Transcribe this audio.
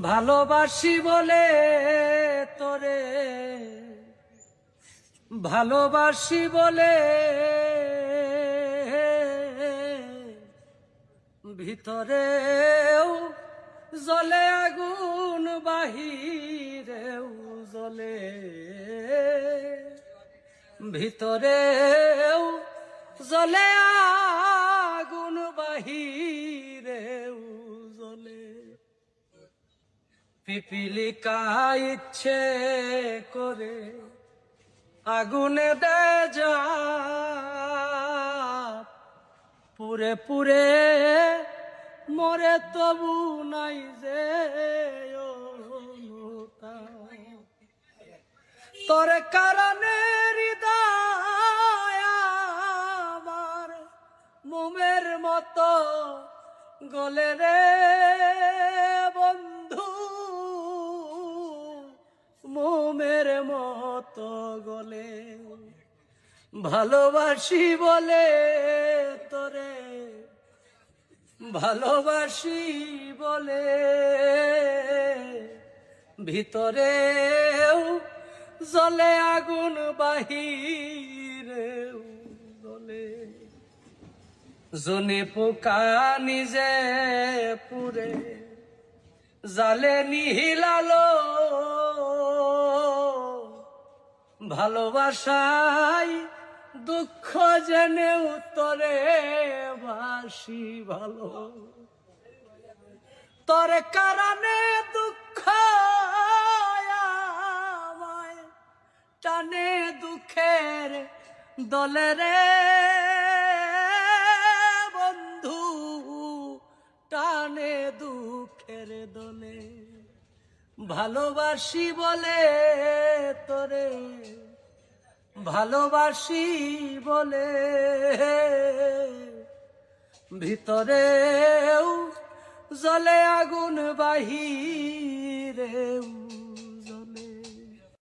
ভালোবাসি বলে তোরে, ভালোবাসি বলে ভিতরেও জ্বলে আগুন, বাহিরেও জ্বলে, ভিতরেও জ্বলে আগুন, বাহিরেও জ্বলে। পিপিলিকা ইচ্ছে করে আগুনে দে যা, পুরে পুরে মরে তবু নাই যে তোর কারণে হৃদয় আমার মোমের মতো গলে রে বন্ধু, মোমের মতো গলে। ভালোবাসি বলে তোরে, ভালোবাসি বলে ভিতরেও জ্বলে আগুন, বাহিরেও জ্বলে। জনে পোকা নিজে পুরে জালে নিহিলালো, ভালোবাসাই দুঃখ জেনেও তোরে বাসি ভালো। তোর কারণে দুঃখ আমায় টানে দুঃখের দলে রে বন্ধু, টানে দুঃখের দলে। ভালোবাসি বলে তোরে, ভালোবাসি বলে ভিতরেও জ্বলে আগুন, বাহিরেও